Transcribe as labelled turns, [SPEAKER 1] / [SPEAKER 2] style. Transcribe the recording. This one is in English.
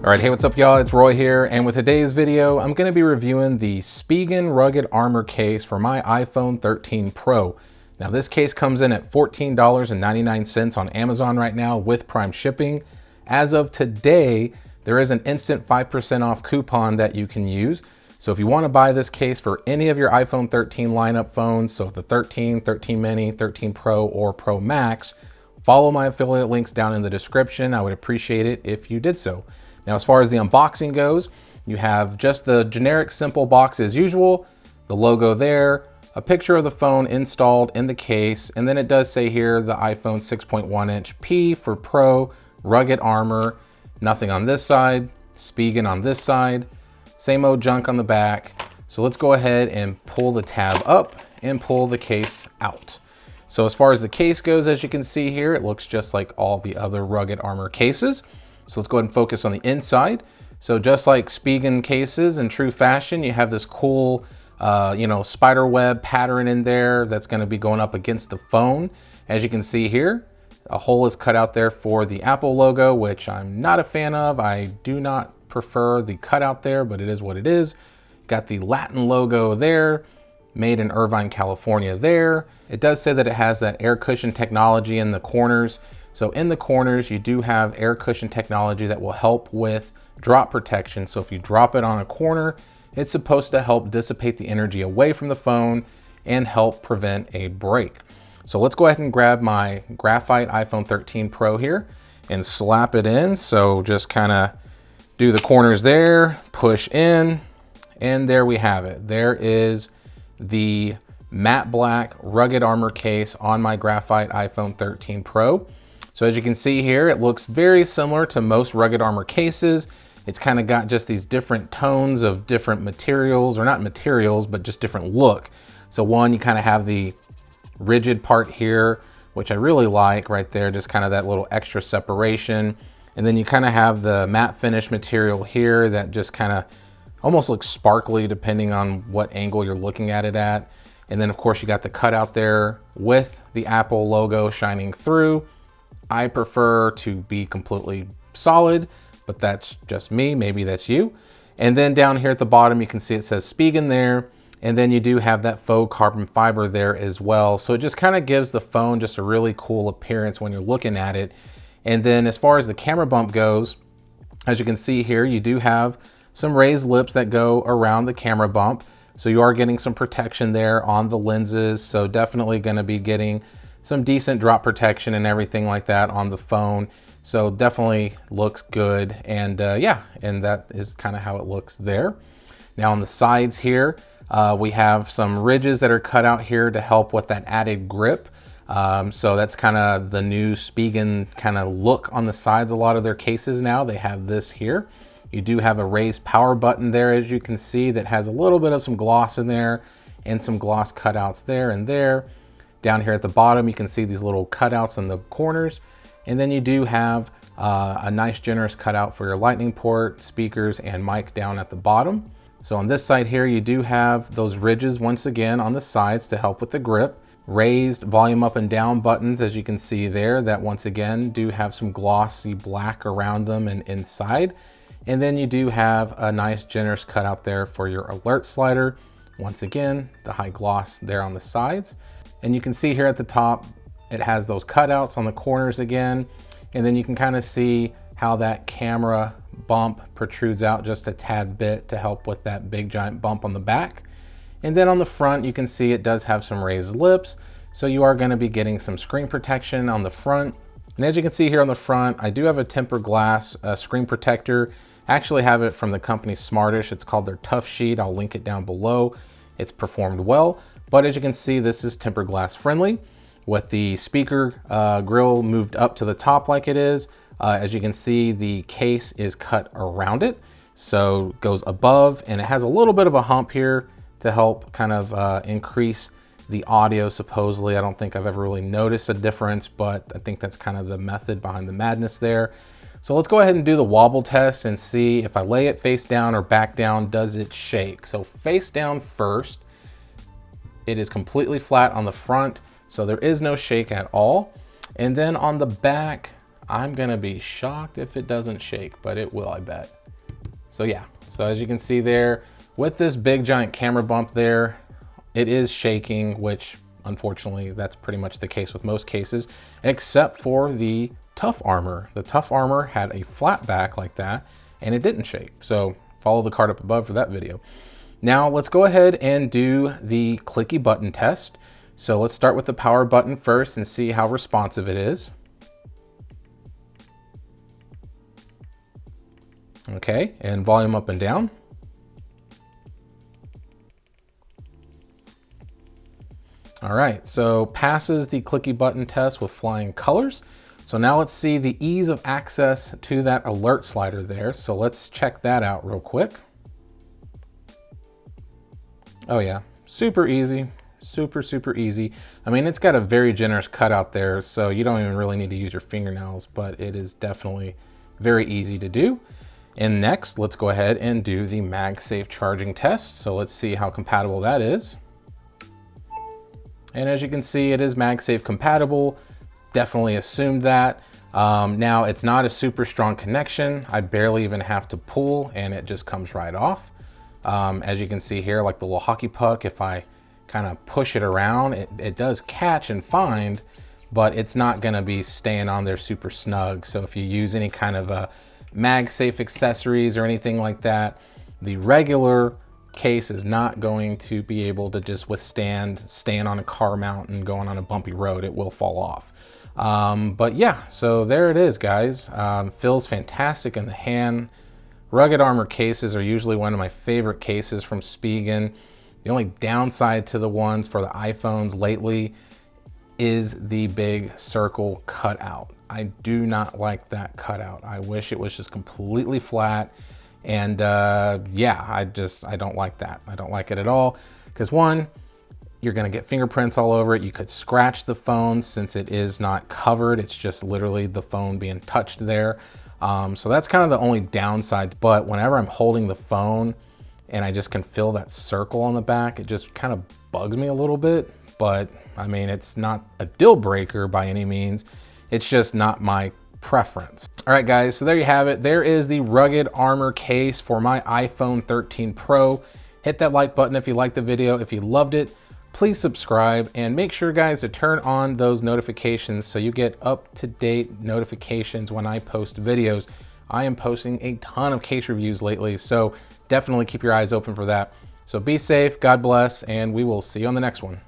[SPEAKER 1] All right, hey, what's up y'all? It's Roy here, and with today's video, I'm gonna be reviewing the Spigen rugged armor case for my iPhone 13 Pro. Now this case comes in at $14.99 on Amazon right now with Prime shipping. As of today, there is an instant 5% off coupon that you can use. So if you wanna buy this case for any of your iPhone 13 lineup phones, so the 13, 13 mini, 13 Pro, or Pro Max, follow my affiliate links down in the description. I would appreciate it if you did so. Now, as far as the unboxing goes, you have just the generic simple box as usual, the logo there, a picture of the phone installed in the case, and then it does say here the iPhone 6.1-inch P for Pro, rugged armor, nothing on this side, Spigen on this side, same old junk on the back. So let's go ahead and pull the tab up and pull the case out. So as far as the case goes, as you can see here, it looks just like all the other rugged armor cases. So let's go ahead and focus on the inside. So just like Spigen cases in true fashion, you have this cool, spider web pattern in there that's going to be going up against the phone. As you can see here, a hole is cut out there for the Apple logo, which I'm not a fan of. I do not prefer the cutout there, but it is what it is. Got the Latin logo there, made in Irvine, California there. It does say that it has that air cushion technology in the corners. So in the corners, you do have air cushion technology that will help with drop protection. So if you drop it on a corner, it's supposed to help dissipate the energy away from the phone and help prevent a break. So let's go ahead and grab my graphite iPhone 13 Pro here and slap it in. So just kind of do the corners there, push in, and there we have it. There is the matte black rugged armor case on my graphite iPhone 13 Pro. So as you can see here, it looks very similar to most rugged armor cases. It's kind of got just these different tones of different materials, or not materials, but just different look. So one, you kind of have the rigid part here, which I really like right there, just kind of that little extra separation. And then you kind of have the matte finish material here that just kind of almost looks sparkly depending on what angle you're looking at it at. And then of course you got the cutout there with the Apple logo shining through. I prefer to be completely solid, but that's just me, maybe that's you. And then down here at the bottom, you can see it says Spigen there, and then you do have that faux carbon fiber there as well. So it just kind of gives the phone just a really cool appearance when you're looking at it. And then as far as the camera bump goes, as you can see here, you do have some raised lips that go around the camera bump. So you are getting some protection there on the lenses. So definitely gonna be getting some decent drop protection and everything like that on the phone. So definitely looks good. And yeah, and that is kind of how it looks there. Now on the sides here, we have some ridges that are cut out here to help with that added grip. So that's kind of the new Spigen kind of look on the sides. A lot of their cases now, they have this here. You do have a raised power button there, as you can see, that has a little bit of some gloss in there and some gloss cutouts there and there. Down here at the bottom, you can see these little cutouts in the corners. And then you do have a nice generous cutout for your lightning port, speakers, and mic down at the bottom. So on this side here, you do have those ridges once again on the sides to help with the grip. Raised volume up and down buttons, as you can see there, that once again do have some glossy black around them and inside. And then you do have a nice generous cutout there for your alert slider. Once again, the high gloss there on the sides. And you can see here at the top, it has those cutouts on the corners again. And then you can kind of see how that camera bump protrudes out just a tad bit to help with that big giant bump on the back. And then on the front, you can see it does have some raised lips. So you are going to be getting some screen protection on the front. And as you can see here on the front, I do have a tempered glass screen protector. I actually have it from the company Smartish. It's called their Tough Sheet. I'll link it down below. It's performed well. But as you can see, this is tempered glass friendly with the speaker grill moved up to the top like it is. As you can see, the case is cut around it. So it goes above, and it has a little bit of a hump here to help kind of increase the audio supposedly. I don't think I've ever really noticed a difference, but I think that's kind of the method behind the madness there. So let's go ahead and do the wobble test and see if I lay it face down or back down, does it shake? So face down first. It is completely flat on the front, so there is no shake at all. And then on the back, I'm gonna be shocked if it doesn't shake, but it will, I bet. So yeah, so as you can see there, with this big giant camera bump there, it is shaking, which unfortunately that's pretty much the case with most cases, except for the Tough Armor. The Tough Armor had a flat back like that, and it didn't shake. So follow the card up above for that video. Now let's go ahead and do the Clicky button test. So let's start with the power button first and see how responsive it is. Okay, and volume up and down. All right, so passes the Clicky button test with flying colors. So now let's see the ease of access to that alert slider there. So let's check that out real quick. Oh yeah, super easy, super easy. I mean, it's got a very generous cutout there, so you don't even really need to use your fingernails, but it is definitely very easy to do. And next, let's go ahead and do the Magsafe charging test. So let's see how compatible that is. And as you can see, it is Magsafe compatible. Definitely assumed that. Now it's not a super strong connection. I barely even have to pull and it just comes right off. As you can see here, like the little hockey puck, if I kind of push it around, it does catch and find, but it's not gonna be staying on there super snug. So if you use any kind of a Magsafe accessories or anything like that, the regular case is not going to be able to just withstand staying on a car mount and going on a bumpy road. It will fall off. But yeah, so there it is, guys. Feels fantastic in the hand. Rugged Armor cases are usually one of my favorite cases from Spigen. The only downside to the ones for the iPhones lately is the big circle cutout. I do not like that cutout. I wish it was just completely flat. And yeah, I don't like that. I don't like it at all. Because one, you're gonna get fingerprints all over it. You could scratch the phone since it is not covered. It's just literally the phone being touched there. So that's kind of the only downside. But whenever I'm holding the phone and I just can feel that circle on the back, it just kind of bugs me a little bit. But I mean, it's not a deal breaker by any means. It's just not my preference. All right, guys, so there you have it. There is the Rugged Armor case for my iPhone 13 Pro. Hit that like button if you liked the video. If you loved it, please subscribe and make sure, guys, to turn on those notifications so you get up-to-date notifications when I post videos. I am posting a ton of case reviews lately, so definitely keep your eyes open for that. So be safe, God bless, and we will see you on the next one.